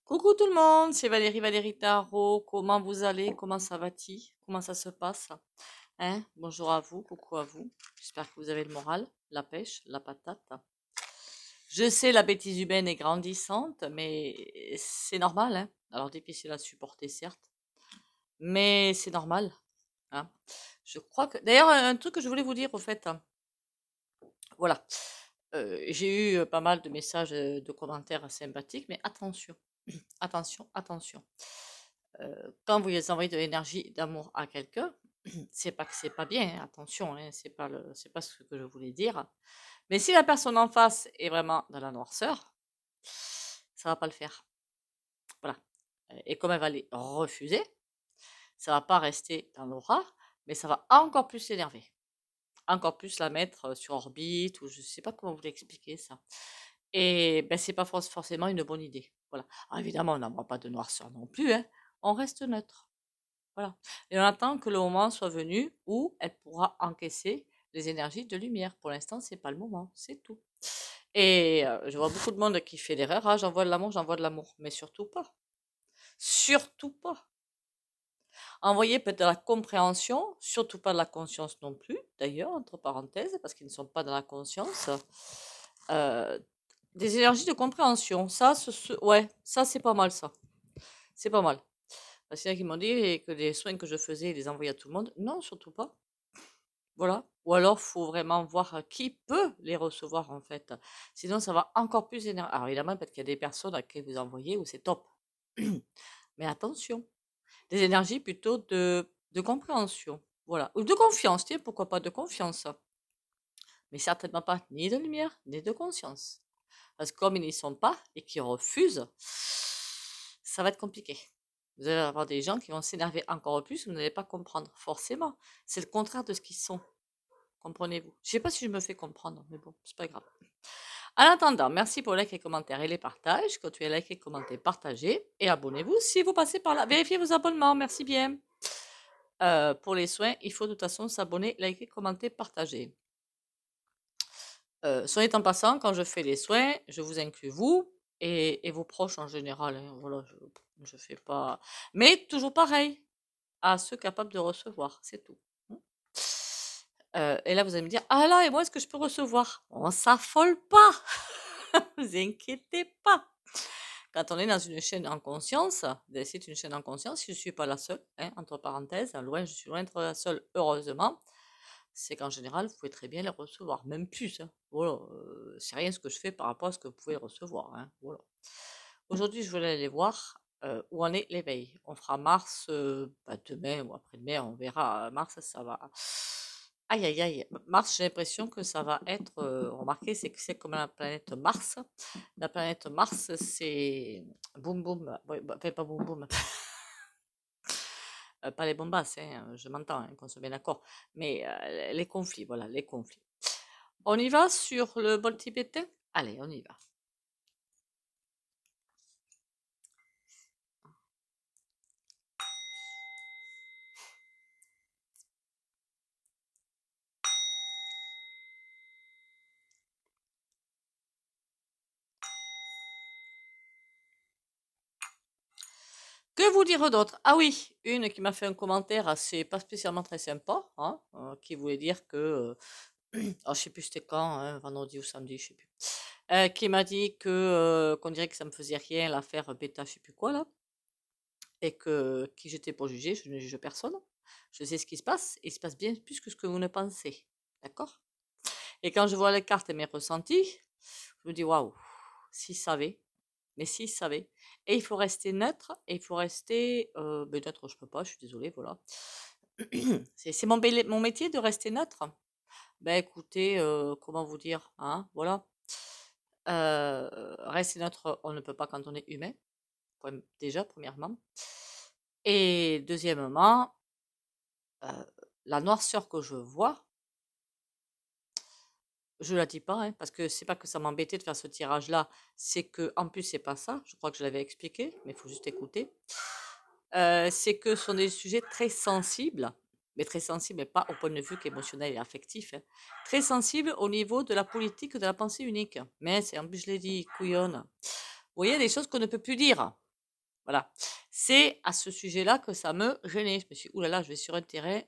Coucou tout le monde, c'est Valérie Tarot. Comment vous allez? Comment ça va-t-il? Comment ça se passe? Hein? Bonjour à vous, coucou à vous. J'espère que vous avez le moral, la pêche, la patate. Je sais, la bêtise humaine est grandissante, mais c'est normal, hein. Alors difficile à supporter, certes, mais c'est normal, hein. Je crois que... D'ailleurs, un truc que je voulais vous dire, au fait, hein, voilà. J'ai eu pas mal de messages, de commentaires sympathiques, mais attention, attention, attention. Quand vous envoyez de l'énergie d'amour à quelqu'un, c'est pas que c'est pas bien, hein, attention, hein, c'est pas ce que je voulais dire. Mais si la personne en face est vraiment dans la noirceur, ça va pas le faire. Voilà. Et comme elle va les refuser, ça va pas rester dans l'aura, mais ça va encore plus s'énerver. Encore plus la mettre sur orbite, ou je sais pas comment vous l'expliquer ça. Et ben, c'est pas forcément une bonne idée. Voilà. Alors, évidemment, on n'envoie pas de noirceur non plus, hein. On reste neutre. Voilà. Et on attend que le moment soit venu où elle pourra encaisser les énergies de lumière. Pour l'instant, c'est pas le moment, c'est tout. Et je vois beaucoup de monde qui fait l'erreur. Ah, j'envoie de l'amour, j'envoie de l'amour. Mais surtout pas. Surtout pas. Envoyer peut-être de la compréhension, surtout pas de la conscience non plus, d'ailleurs, entre parenthèses, parce qu'ils ne sont pas dans la conscience. Euh, des énergies de compréhension. Ça, ouais, ça, c'est pas mal, ça. C'est pas mal. Parce qu'il y en a qui m'ont dit que les soins que je faisais, ils les envoyaient à tout le monde. Non, surtout pas. Voilà. Ou alors, faut vraiment voir qui peut les recevoir, en fait. Sinon, ça va encore plus énerver. Alors, évidemment, peut-être qu'il y a des personnes à qui vous envoyez où c'est top. Mais attention. Des énergies plutôt de compréhension. Voilà. Ou de confiance, tiens, pourquoi pas de confiance. Mais certainement pas ni de lumière, ni de conscience. Parce que comme ils n'y sont pas et qu'ils refusent, ça va être compliqué. Vous allez avoir des gens qui vont s'énerver encore plus, vous n'allez pas comprendre, forcément. C'est le contraire de ce qu'ils sont. Comprenez-vous? Je ne sais pas si je me fais comprendre, mais bon, c'est pas grave. En attendant, merci pour les likes et commentaires et les partages. Continuez à liker, commenter, partager et abonnez-vous si vous passez par là. Vérifiez vos abonnements, merci bien. Pour les soins, il faut de toute façon s'abonner, liker, commenter, partager. Soit étant passant, quand je fais les soins, je vous inclus vous et vos proches en général, hein. Voilà, je fais pas. Mais toujours pareil, à ceux capables de recevoir, c'est tout. Et là, vous allez me dire, ah là, et moi, est-ce que je peux recevoir? On s'affole pas, vous inquiétez pas. Quand on est dans une chaîne en conscience, c'est une chaîne en conscience, je ne suis pas la seule, hein, entre parenthèses, loin, je suis loin d'être la seule, heureusement. C'est qu'en général, vous pouvez très bien les recevoir, même plus, hein. Voilà, c'est rien ce que je fais par rapport à ce que vous pouvez recevoir, hein. Voilà. Aujourd'hui, je voulais aller voir où en est l'éveil. On fera Mars demain ou après-demain, on verra. Mars, ça va. Aïe, aïe, aïe. Mars, j'ai l'impression que ça va être. Remarquez, c'est que c'est comme la planète Mars. La planète Mars, c'est. Boum, boum. Enfin, pas boum, boum. Pas les bombasses, hein, je m'entends, hein, qu'on soit bien d'accord. Mais les conflits, voilà, les conflits. On y va sur le bol tibétain? Allez, on y va. Que vous dire d'autre? Ah oui, une qui m'a fait un commentaire assez, pas spécialement très sympa, hein, qui voulait dire que, alors je sais plus c'était quand, hein, vendredi ou samedi, je sais plus, qui m'a dit que qu'on dirait que ça me faisait rien l'affaire bêta, je sais plus quoi là, et que qui j'étais pour juger, je ne juge personne, je sais ce qui se passe, et il se passe bien plus que ce que vous ne pensez, d'accord? Et quand je vois les cartes et mes ressentis, je me dis waouh, s'ils savaient. Mais s'ils savaient. Et il faut rester neutre, et il faut rester... neutre, je peux pas, je suis désolée, voilà. C'est mon métier de rester neutre. Ben écoutez, comment vous dire, hein, voilà. Rester neutre, on ne peut pas quand on est humain, déjà, premièrement. Et deuxièmement, la noirceur que je vois, je la dis pas, hein, parce que c'est pas que ça m'embêtait de faire ce tirage-là, c'est que en plus c'est pas ça. Je crois que je l'avais expliqué, mais il faut juste écouter. C'est que ce sont des sujets très sensibles, mais très sensibles, mais pas au point de vue qu'émotionnel et affectif, hein. Très sensibles au niveau de la politique de la pensée unique. Mais c'est en plus je l'ai dit, couillonne. Vous voyez, des choses qu'on ne peut plus dire. Voilà. C'est à ce sujet-là que ça me gênait. Je me suis dit, oulala, je vais sur un terrain,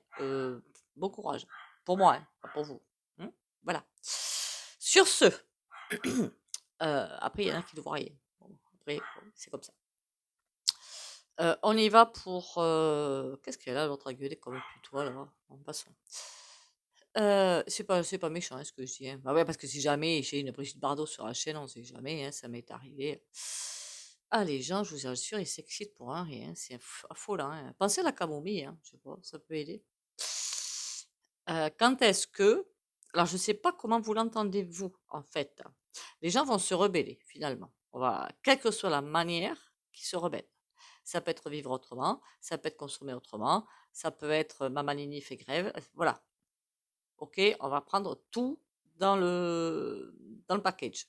bon courage. Pour moi, hein, pas pour vous. Hein. Voilà. Sur ce, après, il y en a qui ne voient rien. Bon, après, bon, c'est comme ça. On y va pour... qu'est-ce qu'elle a l'autre à gueuler comme putois là? En passant. C'est pas méchant hein, ce que je dis. Hein. Bah ouais, parce que si jamais j'ai une Brigitte Bardot sur la chaîne, on sait jamais, hein, ça m'est arrivé. Ah, les gens, je vous assure, ils s'excitent pour un rien. C'est affolant. Hein. Pensez à la camomille, hein, je sais pas, ça peut aider. Quand est-ce que... Alors, je sais pas comment vous l'entendez, vous, en fait. Les gens vont se rebeller, finalement. Quelle que soit la manière qu'ils se rebellent. Ça peut être vivre autrement, ça peut être consommer autrement, ça peut être Mamanini fait grève, voilà. Ok, on va prendre tout dans le package.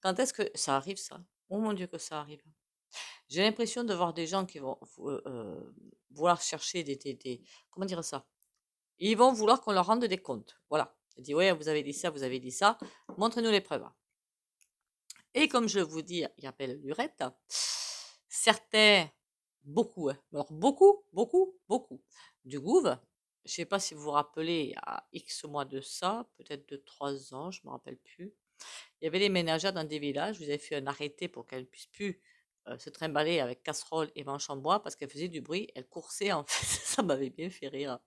Quand est-ce que ça arrive ça? Oh mon Dieu que ça arrive. J'ai l'impression de voir des gens qui vont vouloir chercher comment dire ça? Ils vont vouloir qu'on leur rende des comptes. Voilà. Ils disent, ouais, vous avez dit ça, montrez-nous les preuves. Et comme je vous dis, il appelle Lurette, certains, beaucoup, hein, alors beaucoup, du Gouv, je ne sais pas si vous vous rappelez, il y a X mois de ça, peut-être de 3 ans, je ne me rappelle plus, il y avait les ménagères dans des villages, vous avez fait un arrêté pour qu'elles ne puissent plus se trimballer avec casserole et manche en bois parce qu'elles faisaient du bruit, elles coursaient en fait, ça m'avait bien fait rire,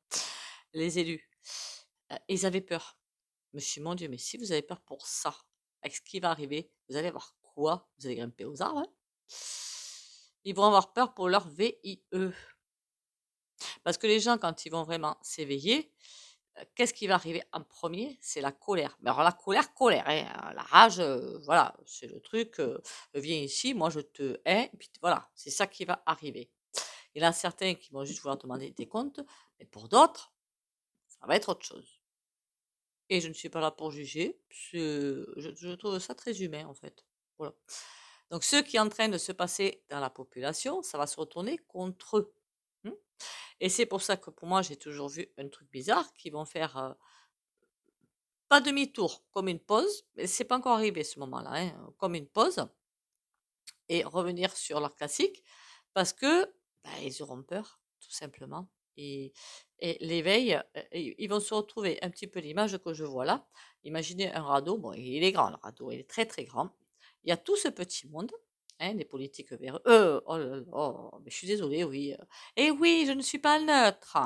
les élus. Ils avaient peur. Je me suis dit, mon Dieu, mais si vous avez peur pour ça, avec ce qui va arriver, vous allez avoir quoi? Vous allez grimper aux arbres, hein. Ils vont avoir peur pour leur VIE. Parce que les gens, quand ils vont vraiment s'éveiller, qu'est-ce qui va arriver en premier? C'est la colère. Mais alors la colère, hein, la rage, voilà, c'est le truc, viens ici, moi je te hais, et puis voilà, c'est ça qui va arriver. Il y en a certains qui vont juste vouloir demander des comptes, mais pour d'autres, ça va être autre chose. Et je ne suis pas là pour juger, je trouve ça très humain en fait. Voilà. Donc ce qui est en train de se passer dans la population, ça va se retourner contre eux. Et c'est pour ça que pour moi, j'ai toujours vu un truc bizarre qui vont faire pas demi-tour, comme une pause, mais c'est pas encore arrivé ce moment-là, hein, comme une pause, et revenir sur leur classique, parce que bah, ils auront peur, tout simplement. Et l'éveil, ils vont se retrouver un petit peu l'image que je vois là. Imaginez un radeau, bon, il est grand le radeau, il est très très grand. Il y a tout ce petit monde, hein, des politiques vers oh là là, oh, mais je suis désolée, oui. Et oui, je ne suis pas neutre.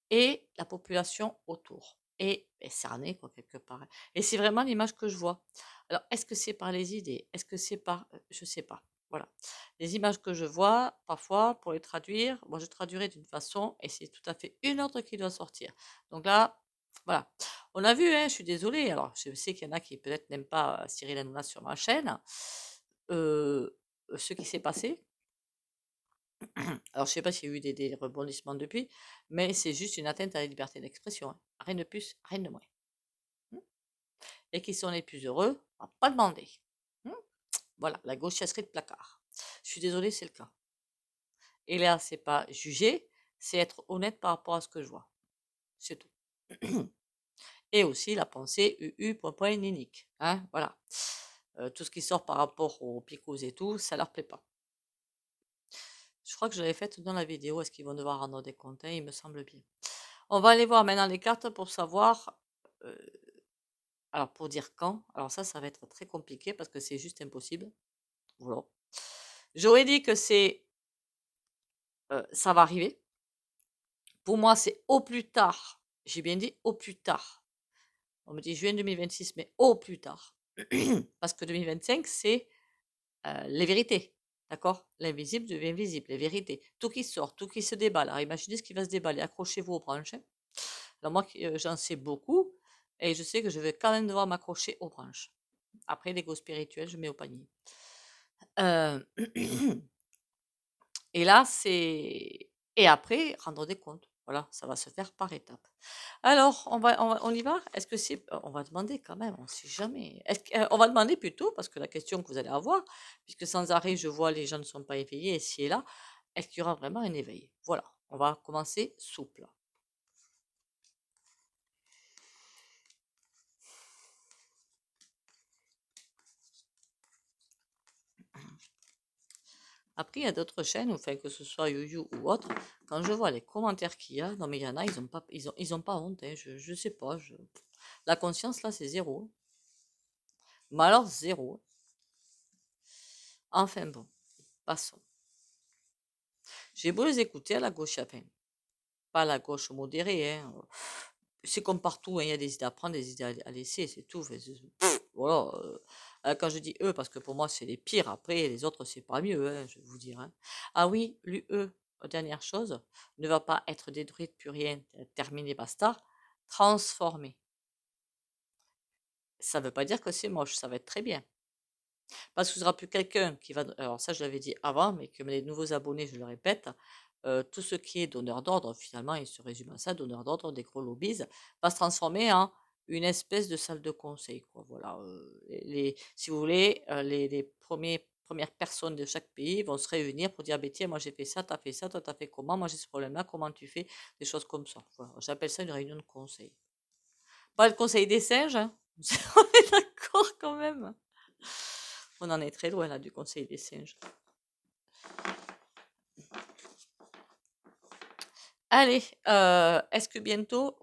Et la population autour. Et cerner, quoi, quelque part. Et c'est vraiment l'image que je vois. Alors, est-ce que c'est par les idées? Est-ce que c'est par... je sais pas. Voilà. Les images que je vois, parfois, pour les traduire, moi, je traduirais d'une façon et c'est tout à fait une autre qui doit sortir. Donc là, voilà. On a vu, hein, je suis désolée. Alors, je sais qu'il y en a qui peut-être n'aiment pas Cyril Hanouna sur ma chaîne. Ce qui s'est passé, alors, je sais pas s'il y a eu des rebondissements depuis, mais c'est juste une atteinte à la liberté d'expression. Hein. Rien de plus, rien de moins. Et qui sont les plus heureux, on va pas demander. Voilà, la gauchesserie de placard. Je suis désolée, c'est le cas. Et là, c'est pas juger, c'est être honnête par rapport à ce que je vois. C'est tout. Et aussi la pensée UU, ninique. Hein, voilà. Tout ce qui sort par rapport aux picos et tout, ça leur plaît pas. Je crois que je l'avais fait dans la vidéo. Est-ce qu'ils vont devoir rendre des comptes? Il me semble bien. On va aller voir maintenant les cartes pour savoir. euh, alors, pour dire quand. Alors, ça va être très compliqué parce que c'est juste impossible. Voilà. J'aurais dit que ça va arriver. Pour moi, c'est au plus tard. J'ai bien dit au plus tard. On me dit juin 2026, mais au plus tard. Parce que 2025, c'est les vérités. D'accord? L'invisible devient visible, les vérités. Tout qui sort, tout qui se déballe. Alors imaginez ce qui va se déballer. Accrochez-vous aux branches. Hein. Alors moi, j'en sais beaucoup. Et je sais que je vais quand même devoir m'accrocher aux branches. Après, l'ego spirituel, je mets au panier. Euh, et là, c'est... Et après, rendre des comptes. Voilà, ça va se faire par étapes. Alors, on y va? Est-ce que c'est... On va demander quand même, on ne sait jamais. On va demander plutôt, parce que la question que vous allez avoir, puisque sans arrêt, je vois les gens ne sont pas éveillés, ici et là, est-ce qu'il y aura vraiment un éveil? Voilà, on va commencer souple. Après, il y a d'autres chaînes, enfin, que ce soit YouYou ou autre, quand je vois les commentaires qu'il y a, non mais il y en a, ils ont pas honte, hein, je sais pas, la conscience là c'est zéro. Mais alors zéro. Enfin bon, passons. J'ai beau les écouter à la gauche, enfin, pas à la gauche modérée, hein. C'est comme partout, hein, il y a des idées à prendre, des idées à laisser, c'est tout. Enfin, voilà. Quand je dis eux, parce que pour moi c'est les pires, après les autres c'est pas mieux, hein, je vais vous dire. Hein. Ah oui, l'UE, dernière chose, ne va pas être détruite, plus rien, terminé, basta, transformé. Ça veut pas dire que c'est moche, ça va être très bien. Parce que ce sera plus quelqu'un qui va. Alors ça, je l'avais dit avant, mais que les nouveaux abonnés, je le répète, tout ce qui est donneur d'ordre, finalement, il se résume à ça, donneur d'ordre, des gros lobbies, va se transformer en une espèce de salle de conseil, quoi. Voilà. Si vous voulez, les premières personnes de chaque pays vont se réunir pour dire, bah, tiens, moi j'ai fait ça, t'as fait ça, toi t'as fait comment, moi j'ai ce problème-là, comment tu fais, des choses comme ça. Voilà. J'appelle ça une réunion de conseil. Pas le conseil des singes, hein. On est d'accord quand même. On en est très loin là du conseil des singes. Allez, est-ce que bientôt,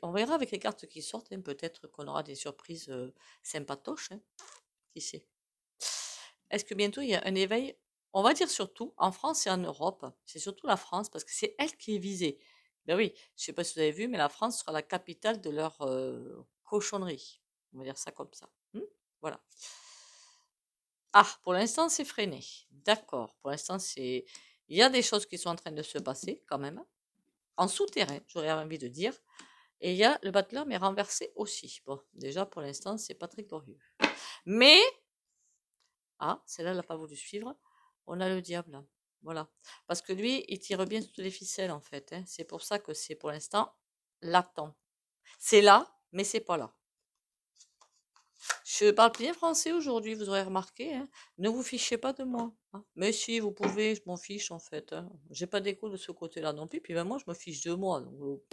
on verra avec les cartes qui sortent, hein, peut-être qu'on aura des surprises sympatoches, hein, qui sait. Est-ce que bientôt il y a un éveil, on va dire surtout en France et en Europe, c'est surtout la France parce que c'est elle qui est visée. Ben oui, je sais pas si vous avez vu, mais la France sera la capitale de leur cochonnerie. On va dire ça comme ça. Voilà. Ah, pour l'instant, c'est freiné. D'accord. Pour l'instant, il y a des choses qui sont en train de se passer quand même. En souterrain, j'aurais envie de dire. Et il y a le battleur, mais renversé aussi. Bon, déjà, pour l'instant, c'est pas très glorieux. Mais, ah, celle-là, elle n'a pas voulu suivre. On a le diable. Voilà. Parce que lui, il tire bien toutes les ficelles, en fait. Hein. C'est pour ça que c'est, pour l'instant, latent. C'est là, mais c'est pas là. Je parle bien français aujourd'hui, vous aurez remarqué. Hein. Ne vous fichez pas de moi. Hein. Mais si, vous pouvez, je m'en fiche en fait. Hein. J'ai pas d'écho de ce côté-là non plus. Puis même moi, je me fiche de moi. Donc,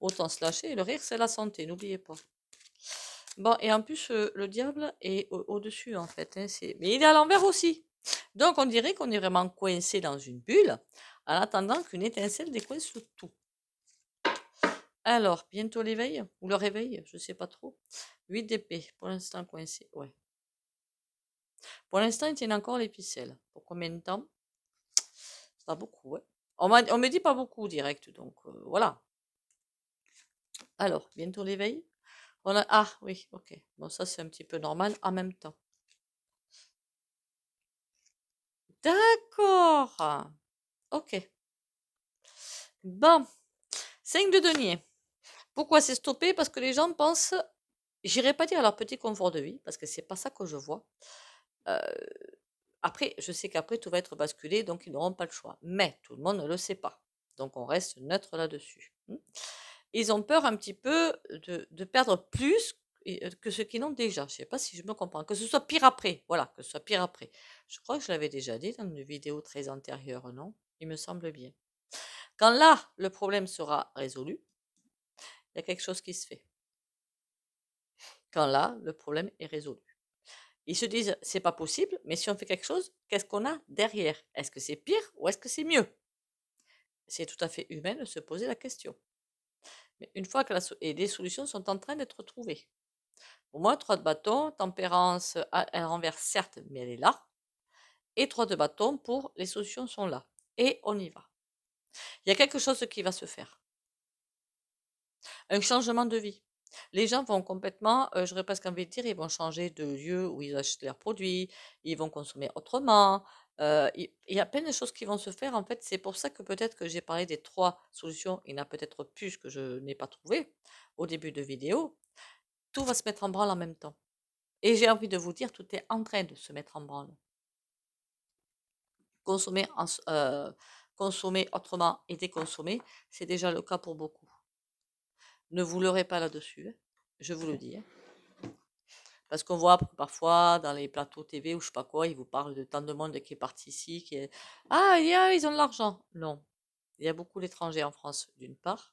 autant se lâcher. Le rire, c'est la santé, n'oubliez pas. Bon, et en plus, le diable est au-dessus en fait. Hein, mais il est à l'envers aussi. Donc, on dirait qu'on est vraiment coincé dans une bulle en attendant qu'une étincelle décoince tout. Alors, bientôt l'éveil ou le réveil, je sais pas trop. 8 d'épée, pour l'instant coincé, ouais. Pour l'instant, ils tiennent encore les ficelles. Pour combien de temps? Pas beaucoup, ouais. On me dit pas beaucoup direct, donc voilà. Alors, bientôt l'éveil. Ah oui, ok. Bon, ça c'est un petit peu normal en même temps. D'accord. Ok. Bon. 5 de denier. Pourquoi c'est stoppé? Parce que les gens pensent, j'irai pas dire leur petit confort de vie, parce que c'est pas ça que je vois. Après, je sais qu'après tout va être basculé, donc ils n'auront pas le choix. Mais tout le monde ne le sait pas. Donc on reste neutre là-dessus. Ils ont peur un petit peu de perdre plus que ce qu'ils n'ont déjà. Je ne sais pas si je me comprends. Que ce soit pire après. Voilà, que ce soit pire après. Je crois que je l'avais déjà dit dans une vidéo très antérieure, non? Il me semble bien. Quand là, le problème sera résolu, il y a quelque chose qui se fait. Quand là, le problème est résolu. Ils se disent, c'est pas possible, mais si on fait quelque chose, qu'est-ce qu'on a derrière? Est-ce que c'est pire ou est-ce que c'est mieux? C'est tout à fait humain de se poser la question. Mais une fois que des solutions sont en train d'être trouvées. Pour moi, 3 de bâton, tempérance, elle renverse certes, mais elle est là. Et 3 de bâton pour les solutions sont là. Et on y va. Il y a quelque chose qui va se faire. Un changement de vie. Les gens vont complètement, j'aurais presque envie de dire, ils vont changer de lieu où ils achètent leurs produits, ils vont consommer autrement. Il y a plein de choses qui vont se faire. En fait, c'est pour ça que peut-être que j'ai parlé des 3 solutions. Il y en a peut-être plus que je n'ai pas trouvé au début de vidéo. Tout va se mettre en branle en même temps. Et j'ai envie de vous dire, tout est en train de se mettre en branle. Consommer, consommer autrement et déconsommer, c'est déjà le cas pour beaucoup. Ne vous leurrez pas là-dessus, hein, je vous le dis. Hein. Parce qu'on voit parfois dans les plateaux TV ou je sais pas quoi, ils vous parlent de tant de monde qui est parti ici, qui est... Ah, ils ont de l'argent. Non. Il y a beaucoup d'étrangers en France, d'une part.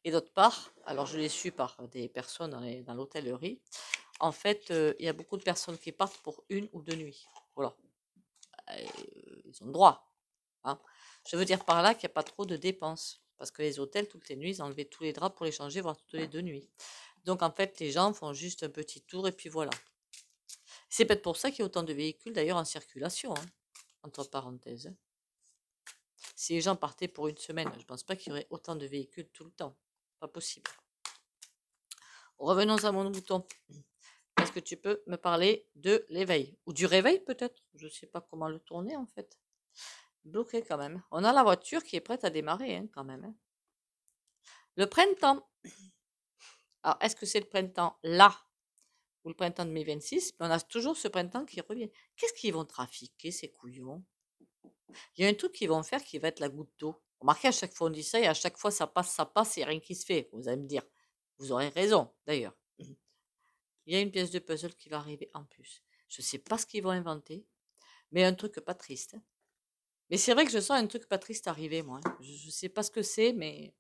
Et d'autre part, alors je l'ai su par des personnes dans l'hôtellerie, en fait, il y a beaucoup de personnes qui partent pour 1 ou 2 nuits. Voilà. Ils ils ont le droit. Hein. Je veux dire par là qu'il n'y a pas trop de dépenses. Parce que les hôtels, toutes les nuits, ils enlevaient tous les draps pour les changer, voire toutes les 2 nuits. Donc en fait, les gens font juste un petit tour et puis voilà. C'est peut-être pour ça qu'il y a autant de véhicules d'ailleurs en circulation, hein, entre parenthèses. Hein. Si les gens partaient pour une semaine, je ne pense pas qu'il y aurait autant de véhicules tout le temps. Pas possible. Revenons à mon mouton. Est-ce que tu peux me parler de l'éveil? Ou du réveil peut-être? Je ne sais pas comment le tourner en fait. Bloqué quand même. On a la voiture qui est prête à démarrer hein, quand même. Hein. Le printemps. Alors, est-ce que c'est le printemps là ou le printemps de mai 26? On a toujours ce printemps qui revient. Qu'est-ce qu'ils vont trafiquer, ces couillons? Il y a un truc qu'ils vont faire qui va être la goutte d'eau. Remarquez, à chaque fois on dit ça et à chaque fois ça passe et rien qui se fait. Vous allez me dire. Vous aurez raison, d'ailleurs. Il y a une pièce de puzzle qui va arriver en plus. Je ne sais pas ce qu'ils vont inventer, mais un truc pas triste. Hein. Mais c'est vrai que je sens un truc pas triste arriver, moi. Hein. Je ne sais pas ce que c'est, mais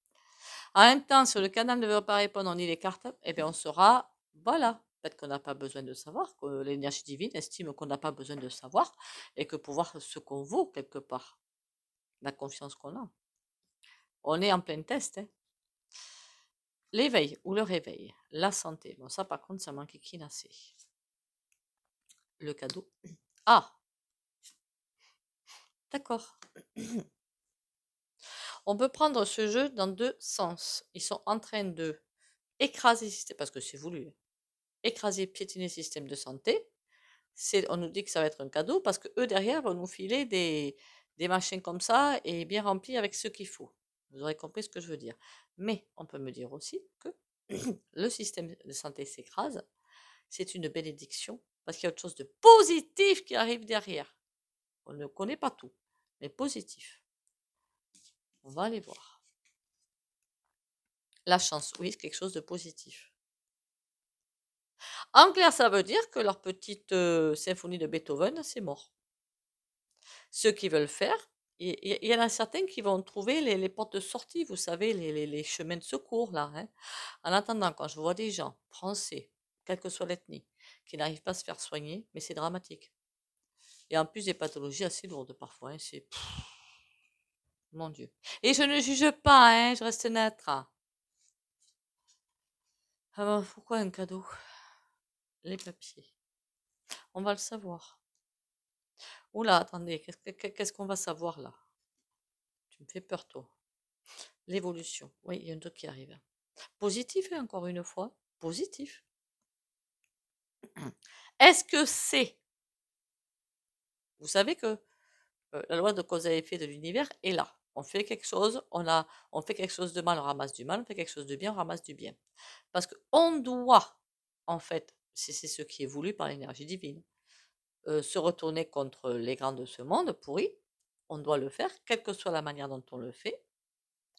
en même temps, sur le canal ne veut pas répondre, on lit les cartes, eh bien on saura, voilà. Peut-être qu'on n'a pas besoin de savoir, que l'énergie divine estime qu'on n'a pas besoin de savoir, et que pour voir ce qu'on vaut quelque part, la confiance qu'on a. On est en plein test. Hein. L'éveil ou le réveil, la santé. Bon, ça par contre, ça manque assez. Le cadeau. Ah, d'accord. On peut prendre ce jeu dans 2 sens. Ils sont en train de écraser, parce que c'est voulu, écraser, piétiner le système de santé. On nous dit que ça va être un cadeau parce que eux derrière vont nous filer des machins comme ça et bien remplis avec ce qu'il faut. Vous aurez compris ce que je veux dire. Mais on peut me dire aussi que le système de santé s'écrase. C'est une bénédiction parce qu'il y a autre chose de positif qui arrive derrière. On ne connaît pas tout, mais positif. On va aller voir. La chance, oui, c'est quelque chose de positif. En clair, ça veut dire que leur petite symphonie de Beethoven, c'est mort. Ceux qui veulent faire, il y en a certains qui vont trouver les portes de sortie, vous savez, les chemins de secours, là. Hein. En attendant, quand je vois des gens français, quelle que soit l'ethnie, qui n'arrivent pas à se faire soigner, mais c'est dramatique. Et en plus, des pathologies assez lourdes parfois. Hein, c'est... Mon Dieu. Et je ne juge pas, hein, je reste neutre. Alors, pourquoi un cadeau? Les papiers. On va le savoir. Oula, attendez, qu'est-ce qu'on va savoir là? Tu me fais peur, toi. L'évolution. Oui, il y a un truc qui arrive. Positif, hein, encore une fois. Positif. Est-ce que c'est... Vous savez que la loi de cause à effet de l'univers est là. On fait quelque chose, on fait quelque chose de mal, on ramasse du mal, on fait quelque chose de bien, on ramasse du bien. Parce qu'on doit, en fait, c'est ce qui est voulu par l'énergie divine, se retourner contre les grands de ce monde pourri. On doit le faire, quelle que soit la manière dont on le fait.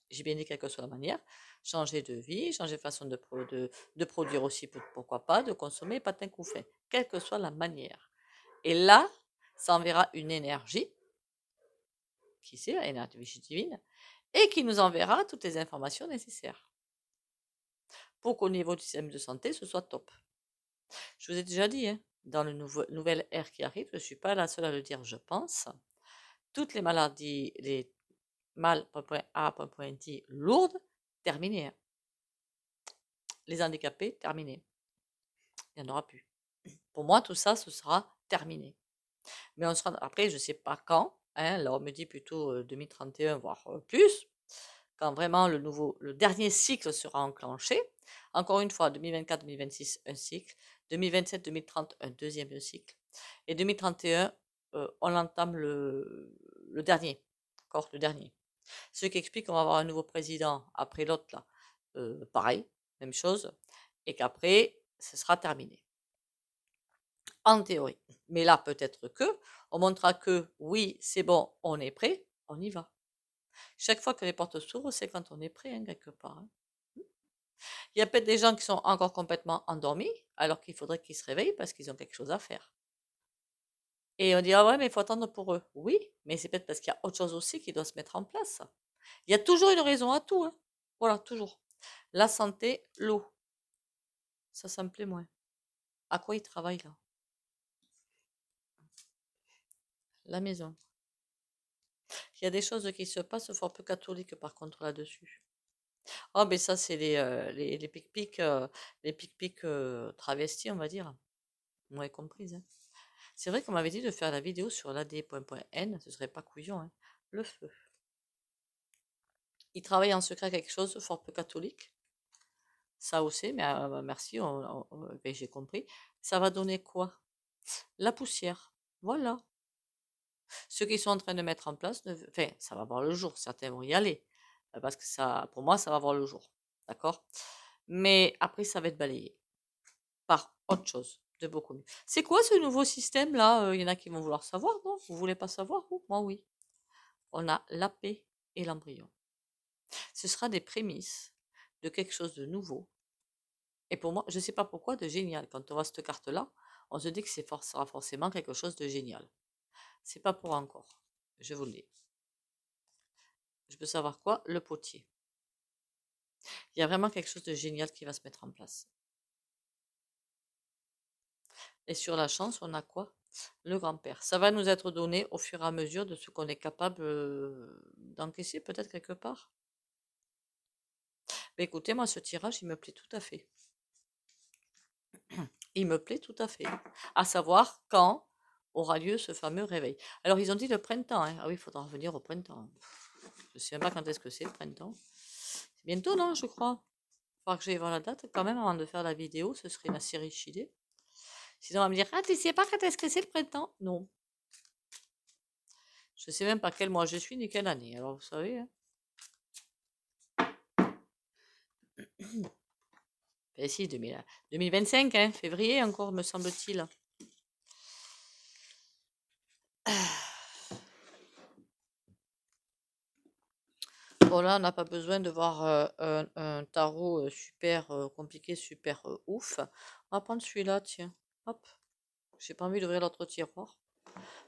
J'ai bien dit quelle que soit la manière. Changer de vie, changer de façon de produire aussi, pourquoi pas, de consommer, patin coup fait, quelle que soit la manière. Et là, ça enverra une énergie, qui c'est l'énergie divine, et qui nous enverra toutes les informations nécessaires pour qu'au niveau du système de santé, ce soit top. Je vous ai déjà dit, hein, dans le nouvelle ère qui arrive, je ne suis pas la seule à le dire, je pense, toutes les maladies, les mal, dit, lourdes, terminées. Hein. Les handicapés, terminés. Il n'y en aura plus. Pour moi, tout ça, ce sera terminé. Mais on sera, après, je ne sais pas quand, hein, là on me dit plutôt 2031, voire plus, quand vraiment le dernier cycle sera enclenché. Encore une fois, 2024-2026, un cycle. 2027-2030, un deuxième cycle. Et 2031, on entame le dernier. Encore le dernier. Ce qui explique qu'on va avoir un nouveau président après l'autre, là. Pareil, même chose. Et qu'après, ce sera terminé. En théorie. Mais là, peut-être que, on montrera que, oui, c'est bon, on est prêt, on y va. Chaque fois que les portes s'ouvrent, c'est quand on est prêt, hein, quelque part. Hein. Il y a peut-être des gens qui sont encore complètement endormis, alors qu'il faudrait qu'ils se réveillent parce qu'ils ont quelque chose à faire. Et on dit, ah ouais, mais il faut attendre pour eux. Oui, mais c'est peut-être parce qu'il y a autre chose aussi qui doit se mettre en place. Il y a toujours une raison à tout. Hein. Voilà, toujours. La santé, l'eau. Ça me plaît moins. À quoi ils travaillent là? La maison. qu'il y a des choses qui se passent fort peu catholiques par contre là-dessus. Oh, mais ça, c'est les pic-pics travestis, on va dire. Vous m'avez comprise, hein. C'est vrai qu'on m'avait dit de faire la vidéo sur l'AD.N, ce serait pas couillon, hein. Le feu. Il travaille en secret à quelque chose fort peu catholique. Ça aussi, mais merci, ben, j'ai compris. Ça va donner quoi? La poussière. Voilà. Ceux qui sont en train de mettre en place, enfin, ça va voir le jour. Certains vont y aller. Parce que ça, pour moi, ça va voir le jour. D'accord? Mais après, ça va être balayé par autre chose de beaucoup mieux. C'est quoi ce nouveau système là? Il y en a qui vont vouloir savoir, non? Vous voulez pas savoir, vous? Moi, oui. On a la paix et l'embryon. Ce sera des prémices de quelque chose de nouveau. Et pour moi, je ne sais pas pourquoi, de génial. Quand on voit cette carte-là, on se dit que sera forcément quelque chose de génial. C'est pas pour encore. Je vous le dis. Je veux savoir quoi? Le potier. Il y a vraiment quelque chose de génial qui va se mettre en place. Et sur la chance, on a quoi? Le grand-père. Ça va nous être donné au fur et à mesure de ce qu'on est capable d'encaisser peut-être quelque part. Mais écoutez, moi, ce tirage, il me plaît tout à fait. Il me plaît tout à fait. À savoir quand aura lieu ce fameux réveil. Alors, ils ont dit le printemps, hein. Ah oui, il faudra revenir au printemps. Je ne sais même pas quand est-ce que c'est le printemps. C'est bientôt, non, je crois. Il faudra que j'aille voir la date quand même avant de faire la vidéo. Ce serait ma série chidée. Sinon, on va me dire, ah, tu sais pas quand est-ce que c'est le printemps? Non. Je ne sais même pas quel mois je suis ni quelle année. Alors, vous savez, hein. Ben si, 2025, hein, février encore, me semble-t-il. Bon, là, on n'a pas besoin de voir un tarot super compliqué, super ouf. On va prendre celui-là, tiens. Hop. J'ai pas envie d'ouvrir l'autre tiroir.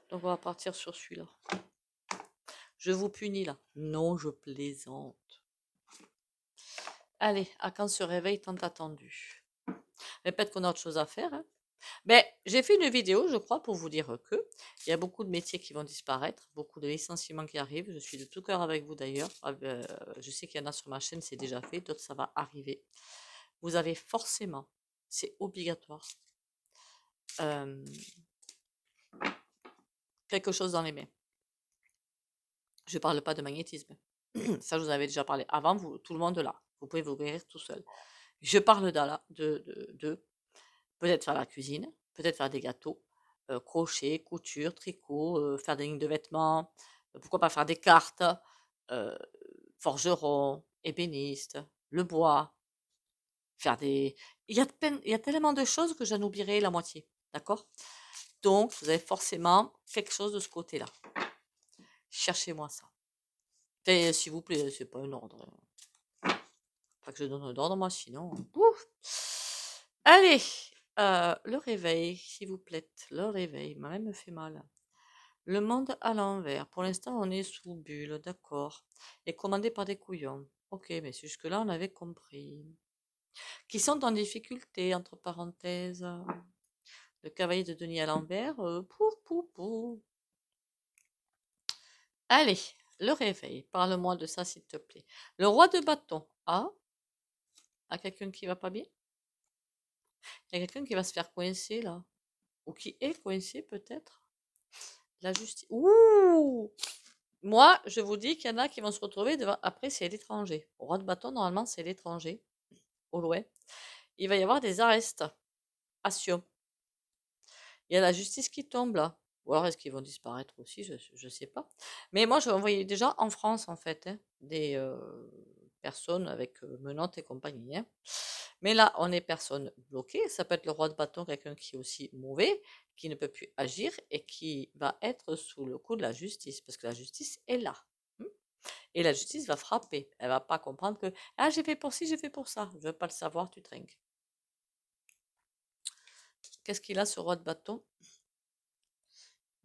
Donc, on va partir sur celui-là. Je vous punis, là. Non, je plaisante. Allez, à quand ce réveil tant attendu? Mais peut-être qu'on a autre chose à faire, hein. Ben, j'ai fait une vidéo, je crois, pour vous dire que il y a beaucoup de métiers qui vont disparaître, beaucoup de licenciements qui arrivent. Je suis de tout cœur avec vous d'ailleurs. Je sais qu'il y en a sur ma chaîne, c'est déjà fait, d'autres ça va arriver. Vous avez forcément, c'est obligatoire, euh, quelque chose dans les mains. Je ne parle pas de magnétisme. Ça, je vous avais déjà parlé avant, vous, tout le monde là. Vous pouvez vous guérir tout seul. Je parle de peut-être faire la cuisine, peut-être faire des gâteaux, crochet, couture, tricot, faire des lignes de vêtements, pourquoi pas faire des cartes, euh, forgeron, ébéniste, le bois, faire des... il y a tellement de choses que j'en oublierai la moitié, d'accord? Donc, vous avez forcément quelque chose de ce côté-là. Cherchez-moi ça. Et s'il vous plaît, c'est pas un ordre. Pas que je donne un ordre, moi, sinon... Ouf. Allez, le réveil, s'il vous plaît. Le réveil, ma même me fait mal. Le monde à l'envers. Pour l'instant, on est sous bulle, d'accord. Et commandé par des couillons. Ok, mais jusque-là, on avait compris. Qui sont en difficulté, entre parenthèses. Le cavalier de Denis à l'envers. Pouf, pouf, pouf. Allez, le réveil. Parle-moi de ça, s'il te plaît. Le roi de bâton. Ah, à quelqu'un qui va pas bien? Il y a quelqu'un qui va se faire coincer, là. Ou qui est coincé, peut-être? La justice. Ouh! Moi, je vous dis qu'il y en a qui vont se retrouver devant. Après, c'est l'étranger. Au roi de bâton, normalement, c'est l'étranger. Au loin. Il va y avoir des arrestations. Il y a la justice qui tombe là. Ou alors est-ce qu'ils vont disparaître aussi? Je ne sais pas. Mais moi, je voyais déjà en France, en fait, hein, des personnes avec menottes et compagnie, hein. Mais là, on est personne bloquée. Ça peut être le roi de bâton, quelqu'un qui est aussi mauvais, qui ne peut plus agir et qui va être sous le coup de la justice. Parce que la justice est là. Et la justice va frapper. Elle va pas comprendre que ah, j'ai fait pour ci, j'ai fait pour ça. Je veux pas le savoir, tu trinques. Qu'est-ce qu'il a ce roi de bâton?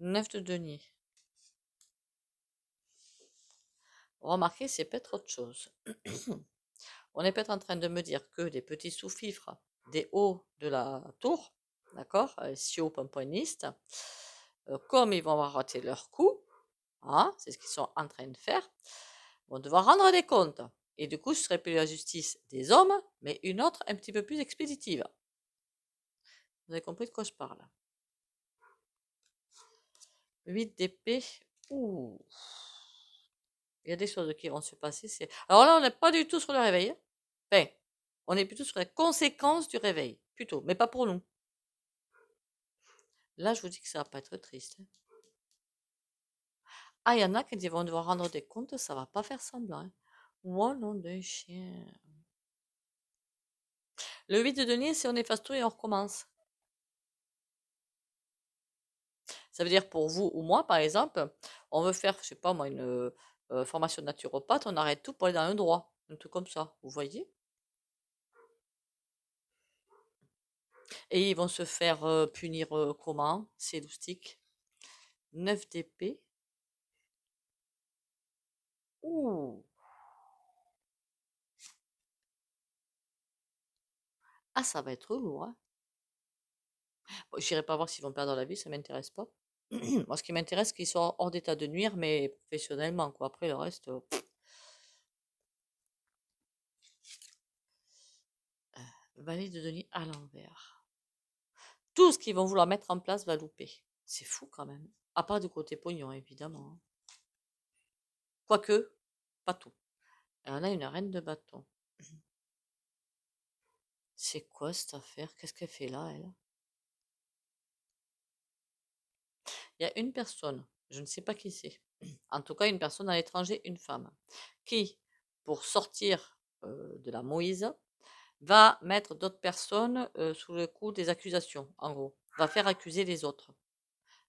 9 de denier. Remarquez, c'est peut-être autre chose. On est peut-être en train de me dire que des petits sous-fifres des hauts de la tour, d'accord, si haut pomponnistes, comme ils vont avoir raté leur coup, Ah, c'est ce qu'ils sont en train de faire. Ils vont devoir rendre des comptes. Et du coup, ce serait plus la justice des hommes, mais une autre un petit peu plus expéditive. Vous avez compris de quoi je parle? 8 d'épée. Ouh. Il y a des choses qui vont se passer. Alors là, on n'est pas du tout sur le réveil. Enfin, on est plutôt sur les conséquences du réveil. Plutôt, mais pas pour nous. Là, je vous dis que ça va pas être triste. Ah, il y en a qui vont devoir rendre des comptes, ça va pas faire semblant. Oh nom de chien. Le 8 de denier, c'est on efface tout et on recommence. Ça veut dire pour vous ou moi, par exemple, on veut faire, je sais pas moi, une formation de naturopathe, on arrête tout pour aller dans le droit. Un truc comme ça, vous voyez? Et ils vont se faire punir comment? Ces loustiques. 9 d'épée. Ouh. Ah, ça va être lourd, hein. Bon, j'irai pas voir s'ils vont perdre la vie, ça m'intéresse pas. Moi, ce qui m'intéresse, c'est qu'ils soient hors d'état de nuire, mais professionnellement, quoi. Après, le reste, valet de denier à l'envers. Tout ce qu'ils vont vouloir mettre en place va louper. C'est fou quand même. À part du côté pognon, évidemment. Quoique, pas tout. Et on a une reine de bâton. C'est quoi cette affaire? Qu'est-ce qu'elle fait là, elle? Il y a une personne, je ne sais pas qui c'est, en tout cas une personne à l'étranger, une femme, qui, pour sortir de la Moïse, va mettre d'autres personnes sous le coup des accusations, en gros. Va faire accuser les autres.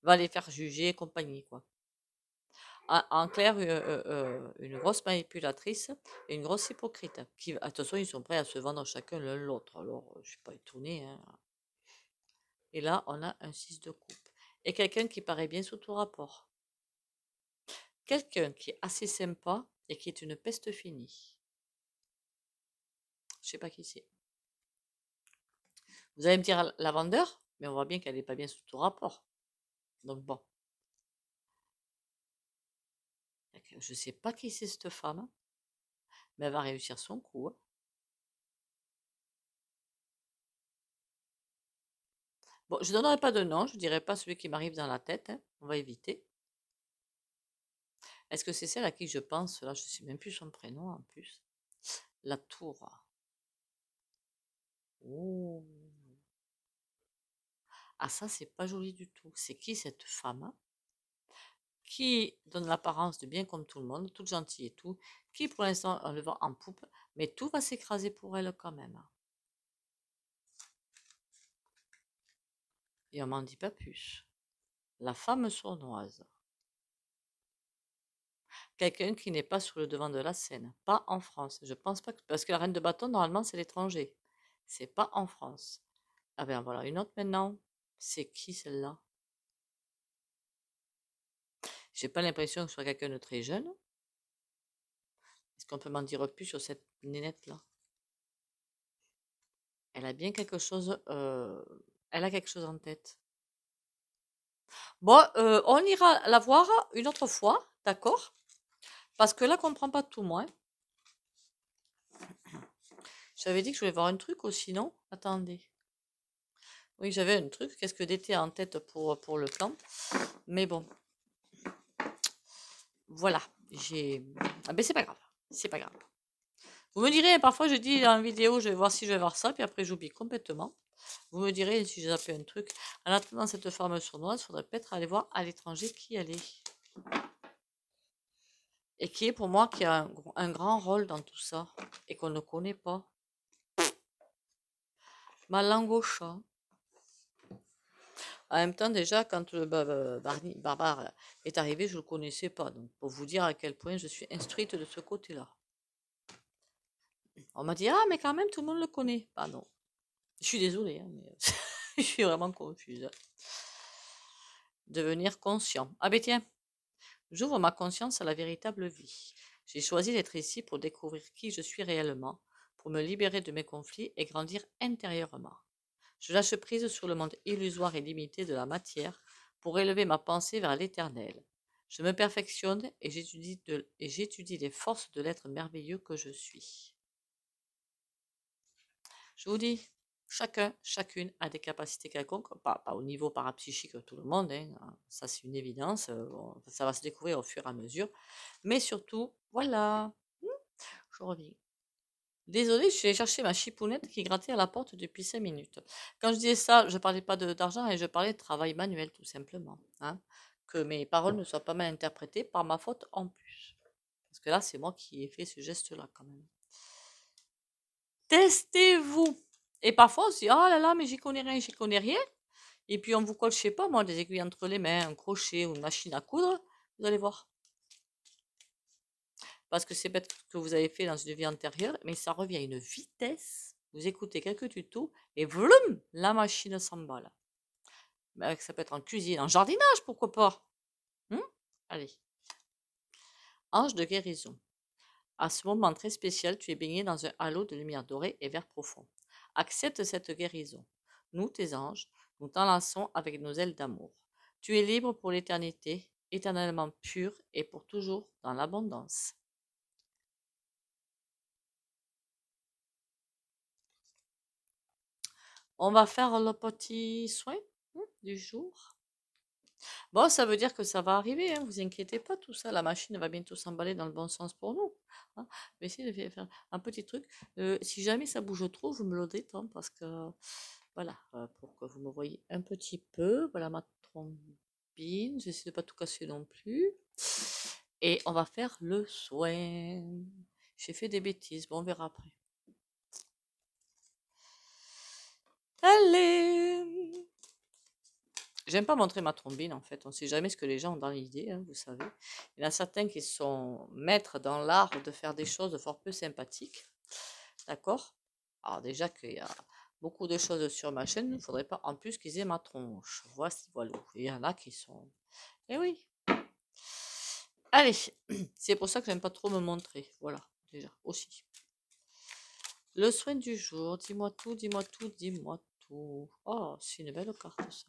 Va les faire juger et compagnie, quoi. En clair, une grosse manipulatrice et une grosse hypocrite. Qui, attention, ils sont prêts à se vendre chacun l'un l'autre. Alors, je ne suis pas étonnée, hein. Et là, on a un 6 de coupe. Et quelqu'un qui paraît bien sous tout rapport. Quelqu'un qui est assez sympa et qui est une peste finie. Je sais pas qui c'est. Vous allez me dire la vendeur, mais on voit bien qu'elle n'est pas bien sous tout rapport. Donc bon. Je sais pas qui c'est cette femme, mais elle va réussir son coup, hein. Bon, je ne donnerai pas de nom, je ne dirai pas celui qui m'arrive dans la tête, hein. On va éviter. Est-ce que c'est celle à qui je pense? Là, je ne sais même plus son prénom en plus. La tour. Oh. Ah, ça, c'est pas joli du tout. C'est qui cette femme qui donne l'apparence de bien comme tout le monde, toute gentille et tout, qui pour l'instant a le vent en poupe, mais tout va s'écraser pour elle quand même. Et on m'en dit pas plus. La femme sournoise. Quelqu'un qui n'est pas sur le devant de la scène. Pas en France. Je pense pas que... Parce que la reine de bâton, normalement, c'est l'étranger. C'est pas en France. Ah ben voilà, une autre maintenant. C'est qui celle-là? J'ai pas l'impression que ce soit quelqu'un de très jeune. Est-ce qu'on peut m'en dire plus sur cette nénette-là? Elle a bien quelque chose... Elle a quelque chose en tête. Bon, on ira la voir une autre fois, d'accord? Parce que là, qu'on ne prend pas tout, moi, hein. J'avais dit que je voulais voir un truc aussi, non? Attendez. Oui, j'avais un truc. Qu'est-ce que d'été en tête pour le plan? Mais bon. Voilà. J'ai... Ah ben c'est pas grave. C'est pas grave. Vous me direz, parfois je dis dans la vidéo, je vais voir si je vais voir ça, puis après j'oublie complètement. Vous me direz si j'ai zappé un truc. En attendant cette femme sournoise, il faudrait peut-être aller voir à l'étranger qui elle est. Et qui est pour moi qui a un grand rôle dans tout ça. Et qu'on ne connaît pas. Ma langue au chat. En même temps, déjà, quand le barbare est arrivé, je ne le connaissais pas. Donc, pour vous dire à quel point je suis instruite de ce côté-là. On m'a dit, ah, mais quand même, tout le monde le connaît. Bah non. Je suis désolée, hein, mais je suis vraiment confuse. Devenir conscient. Ah ben tiens, j'ouvre ma conscience à la véritable vie. J'ai choisi d'être ici pour découvrir qui je suis réellement, pour me libérer de mes conflits et grandir intérieurement. Je lâche prise sur le monde illusoire et limité de la matière pour élever ma pensée vers l'éternel. Je me perfectionne et j'étudie les forces de l'être merveilleux que je suis. Je vous dis, chacun, chacune a des capacités quelconques, pas au niveau parapsychique de tout le monde, hein, ça c'est une évidence, ça va se découvrir au fur et à mesure. Mais surtout, voilà, je reviens. Désolée, je suis allée chercher ma chipounette qui grattait à la porte depuis 5 minutes. Quand je disais ça, je parlais pas d'argent et je parlais de travail manuel, tout simplement. Hein. Que mes paroles ne soient pas mal interprétées par ma faute en plus. Parce que là, c'est moi qui ai fait ce geste-là quand même. Testez-vous. Et parfois on se dit, oh là là, mais j'y connais rien. Et puis on vous colle, je sais pas moi, des aiguilles entre les mains, un crochet ou une machine à coudre. Vous allez voir. Parce que c'est peut-être ce que vous avez fait dans une vie antérieure, mais ça revient à une vitesse. Vous écoutez quelques tutos et vroom, la machine s'emballe. Ça peut être en cuisine, en jardinage, pourquoi pas. Allez. Ange de guérison. À ce moment très spécial, tu es baigné dans un halo de lumière dorée et vert profond. Accepte cette guérison. Nous, tes anges, nous t'enlaçons avec nos ailes d'amour. Tu es libre pour l'éternité, éternellement pur et pour toujours dans l'abondance. On va faire le petit soin du jour. Bon, ça veut dire que ça va arriver, hein, vous inquiétez pas, tout ça. La machine va bientôt s'emballer dans le bon sens pour nous. Hein. Je vais essayer de faire un petit truc. Si jamais ça bouge trop, vous me le dites, hein, parce que, voilà, pour que vous me voyez un petit peu. Voilà ma trombine. J'essaie de pas tout casser non plus. Et on va faire le soin. J'ai fait des bêtises, bon, on verra après. Allez! J'aime pas montrer ma trombine en fait, on sait jamais ce que les gens ont dans l'idée, hein, vous savez. Il y en a certains qui sont maîtres dans l'art de faire des choses fort peu sympathiques, d'accord? Alors déjà qu'il y a beaucoup de choses sur ma chaîne, il ne faudrait pas en plus qu'ils aient ma tronche. Voici, voilà. Il y en a qui sont... Eh oui. Allez, c'est pour ça que j'aime pas trop me montrer, voilà, déjà, aussi. Le soin du jour, dis-moi tout, dis-moi tout, dis-moi tout. Oh, c'est une belle carte ça.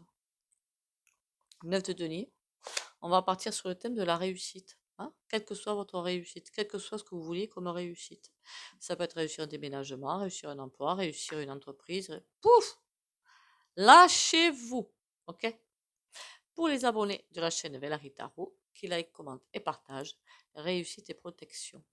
9 de denier. On va partir sur le thème de la réussite. Hein, quelle que soit votre réussite, quel que soit ce que vous voulez comme réussite. Ça peut être réussir un déménagement, réussir un emploi, réussir une entreprise. Pouf! Lâchez-vous. Ok? Pour les abonnés de la chaîne Vélari Tarot, qui like, commente et partage, réussite et protection.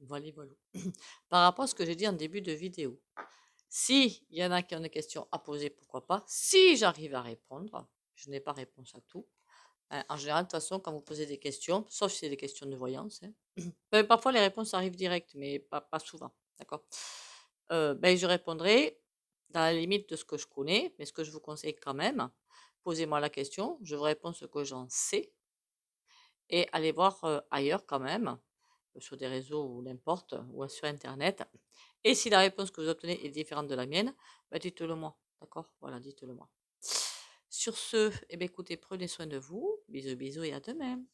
Voilà, voilà. Par rapport à ce que j'ai dit en début de vidéo. Si il y en a qui ont des questions à poser, pourquoi pas. Si j'arrive à répondre, je n'ai pas réponse à tout. En général, de toute façon, quand vous posez des questions, sauf si c'est des questions de voyance, hein, parfois les réponses arrivent directes, mais pas souvent. D'accord? Ben, je répondrai dans la limite de ce que je connais, mais ce que je vous conseille quand même, posez-moi la question, je vous réponds ce que j'en sais, et allez voir ailleurs quand même, sur des réseaux ou n'importe, ou sur Internet. Et si la réponse que vous obtenez est différente de la mienne, ben dites-le moi. D'accord? Voilà, dites-le moi. Sur ce, eh bien, écoutez, prenez soin de vous. Bisous, bisous et à demain.